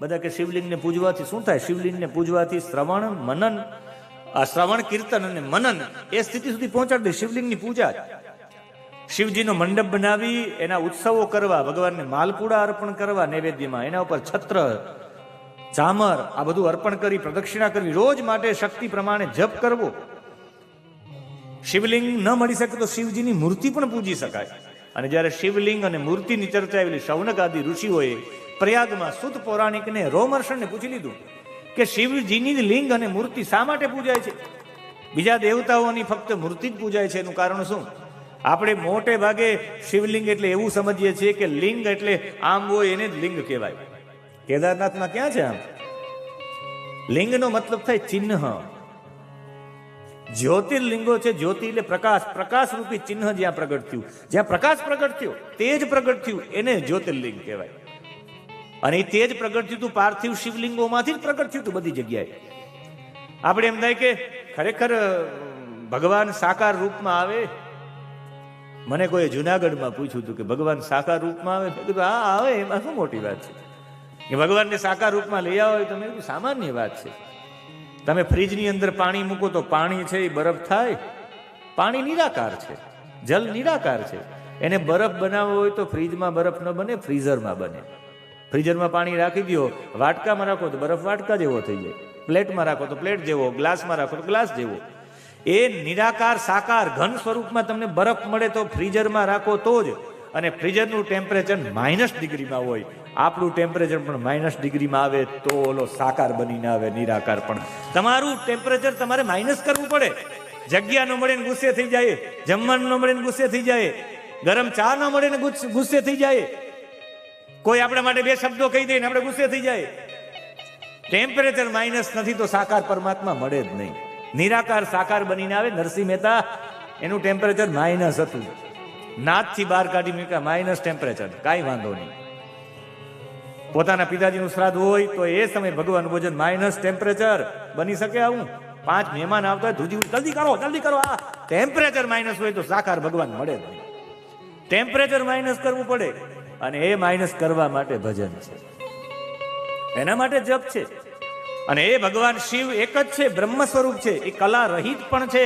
બધા કે શિવલિંગને પૂજવાથી શું થાય? શિવલિંગને પૂજવાથી શ્રવણ મનન, શ્રવણ કીર્તન અને મનન એ સ્થિતિ સુધી પહોંચાડી દે. શિવલિંગની પૂજા, શિવજીનો મંડપ બનાવી એના ઉત્સવો કરવા, ભગવાનને માલપુડા અર્પણ કરવા નૈવેદ્યમાં, એના ઉપર છત્ર ચામર આ બધું અર્પણ કરી પ્રદક્ષિણા કરવી, રોજ માટે શક્તિ પ્રમાણે જપ કરવો. શિવલિંગ ન મળી શકે તો શિવજીની મૂર્તિ પણ પૂજી શકાય. અને જ્યારે શિવલિંગ અને મૂર્તિની ચર્ચા આવેલી શૌનક આદિ ઋષિઓએ પ્રયાગમાં સુત પૌરાણિકને રોમહર્ષણને પૂછી લીધું કે શિવજીની લિંગ અને મૂર્તિ શા માટે પૂજાય છે? બીજા દેવતાઓની ફક્ત મૂર્તિ જ પૂજાય છે, એનું કારણ શું? આપણે મોટે ભાગે શિવલિંગ એટલે એવું સમજીએ છીએ કે લિંગ એટલે આમ હોય એને જ લિંગ કહેવાય. કેદારનાથમાં ક્યાં છે આમ? લિંગનો મતલબ થાય ચિહ્ન. જ્યોતિર્લિંગો છે, જ્યોતિ એટલે પ્રકાશ, પ્રકાશ રૂપી ચિહ્ન જ્યાં પ્રગટ થયું, જ્યાં પ્રકાશ પ્રગટ થયો, તેજ પ્રગટ થયું, એને જ્યોતિર્લિંગ કહેવાય. અને એ તેજ પ્રગટ થયું તું પાર્થિવ શિવલિંગોમાંથી જ પ્રગટ થયું તું બધી જગ્યાએ. આપણે એમ થાય કે ખરેખર ભગવાન સાકાર રૂપમાં આવે? મને કોઈ જુનાગઢમાં પૂછ્યું હતું કે ભગવાન સાકાર રૂપમાં આવે? મેં કીધું હા આવે, એમાં શું મોટી વાત છે કે ભગવાનને સાકાર રૂપમાં લઈ આવો? તો મેં કીધું સામાન્ય વાત છે. તમે ફ્રીજની અંદર પાણી મૂકો તો પાણી છે એ બરફ થાય? પાણી નિરાકાર છે, જલ નિરાકાર છે. એને બરફ બનાવવો હોય તો ફ્રીજમાં બરફ ન બને, ફ્રીઝરમાં બને. ફ્રીઝરમાં પાણી રાખી દો, વાટકામાં રાખો તો બરફ વાટકા જેવો થઈ જાય, પ્લેટમાં રાખો તો પ્લેટ જેવો, ગ્લાસમાં રાખો તો ગ્લાસ જેવો. એ નિરાકાર સાકાર ઘન સ્વરૂપમાં તમને બરફ મળે તો ફ્રીઝરમાં રાખો તો જ. અને ફ્રીઝરનું ટેમ્પરેચર -ડિગ્રીમાં હોય, આપણું ટેમ્પરેચર પણ -ડિગ્રીમાં આવે તો ઓલો સાકાર બનીને આવે, નિરાકાર. પણ તમારું ટેમ્પરેચર તમારે માઇનસ કરવું પડે. જગ્યા ન મળે ને ગુસ્સે થઈ જાય, જમવાનું ન મળે ને ગુસ્સે થઈ જાય, ગરમ ચા ન મળે ને ગુસ્સે થઈ જાય, કોઈ આપણા માટે બે શબ્દો કહી દે ને આપણે ગુસ્સે થઈ જાય. ટેમ્પરેચર માઇનસ નથી તો સાકાર પરમાત્મા મળે જ નહીં. નિરાકાર સાકાર બનીને આવે. નરસિંહ મહેતા એનું ટેમ્પરેચર માઇનસ હતું, નાથથી બહાર કાઢી મૂક્યા, માઇનસ ટેમ્પરેચર, કાંઈ વાંધો નહીં. પોતાના પિતાજીનું શ્રાદ્ધ હોય તો એ સમયે ભગવાનનું ભોજન માઇનસ ટેમ્પરેચર બની શકે. આવું 5 મહેમાન આવતા હોય, ધ્રુજી જલ્દી કરો જલ્દી કરો, આ ટેમ્પરેચર માઇનસ હોય તો સાકાર ભગવાન મળે જ નહીં. ટેમ્પરેચર માઇનસ કરવું પડે, અને એ માઇનસ કરવા માટે ભજન છે, એના માટે જપ છે. અને એ ભગવાન શિવ એક જ છે, બ્રહ્મ સ્વરૂપ છે, એ કલા રહિત પણ છે,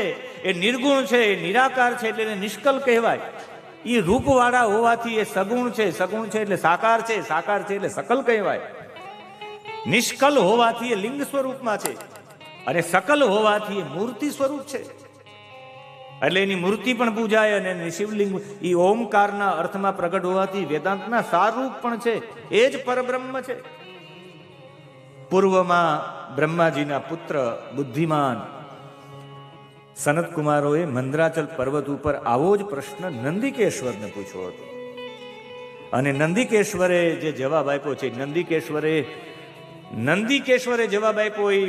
એ નિર્ગુણ છે, એ નિરાકાર છે, એટલે એને નિષ્કલ કહેવાય. એ રૂપવાળા હોવાથી એ સગુણ છે, સગુણ છે એટલે સાકાર છે, સાકાર છે એટલે સકલ કહેવાય. નિષ્કલ હોવાથી એ લિંગ સ્વરૂપમાં છે, અને સકલ હોવાથી એ મૂર્તિ સ્વરૂપ છે. એટલે એની મૂર્તિ પણ પૂજાય. અને શિવલિંગ એ ઓમકારના અર્થમાં પ્રગટ હોવાથી વેદાંતના સારરૂપ પણ છે, એ જ પરબ્રહ્મ છે. પૂર્વમાં બ્રહ્માજીના પુત્ર બુદ્ધિમાન સનત કુમારોએ મંદરાચલ પર્વત ઉપર આવો જ પ્રશ્ન નંદિકેશ્વરને પૂછ્યો હતો. અને નંદિકેશ્વરે જે જવાબ આપ્યો છે, નંદિકેશ્વરે જવાબ આપ્યો, એ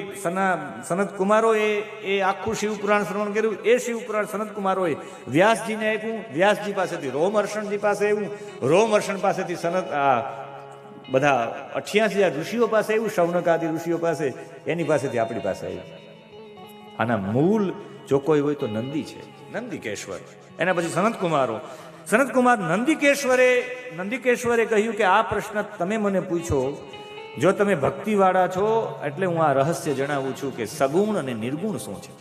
સનત કુમારોએ એ આખું શિવપુરાણ શ્રવણ કર્યું. એ શિવપુરાણ સનત કુમારોએ વ્યાસજીને આપ્યું, વ્યાસજી પાસેથી રોમહર્ષણજી પાસે આવ્યું, રોમહર્ષણ પાસેથી બધા 88 ઋષિઓ પાસે આવ્યું, શૌનક આદિ ઋષિઓ પાસે, એની પાસેથી આપણી પાસે આવ્યું. આના મૂળ જો કોઈ હોય તો નંદી છે, નંદિકેશ્વર. એના પછી સનતકુમાર નંદિકેશ્વરે કહ્યું કે આ પ્રશ્ન તમે મને પૂછો, જો તમે ભક્તિવાળા છો એટલે હું આ રહસ્ય જણાવું છું કે સગુણ અને નિર્ગુણ શું છે.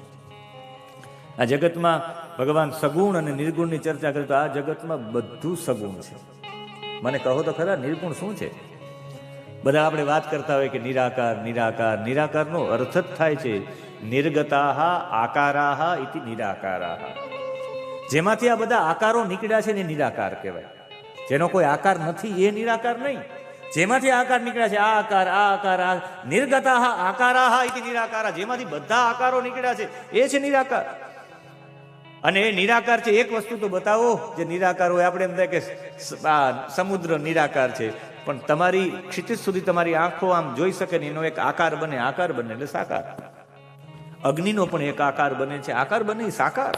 આ જગતમાં ભગવાન સગુણ અને નિર્ગુણની ચર્ચા કરે તો આ જગતમાં બધું સગુણ છે. મને કહો તો ખરા, નિર્ગુણ શું છે? બધા આપણે વાત કરતા હોય કે નિરાકાર નિરાકાર. નિરાકારનો અર્થ જ થાય છે નિર્ગતાહ આકારાહ ઇતિ નિરાકારાહ. જેમાંથી આ બધા આકારો નીકળ્યા છે ને નિરાકાર કહેવાય. જેનો કોઈ આકાર નથી એ નિરાકાર નહીં. જેમાંથી આકાર નીકળ્યા છે, આ આકાર આ આકાર, આ નિર્ગતાહ આકારાહ ઇતિ નિરાકારા, જેમાંથી બધા આકારો નીકળ્યા છે એ છે નિરાકાર. અને એ નિરાકાર છે. એક વસ્તુ તો બતાવો જે નિરાકાર હોય. આપણે એમ થાય કે સમુદ્ર નિરાકાર છે, પણ તમારી ક્ષિતિજ સુધી તમારી આંખો આમ જોઈ શકે ને, એનો એક આકાર બને, આકાર બને એટલે સાકાર. અગ્નિનો પણ એક આકાર બને છે, આકાર બને સાકાર.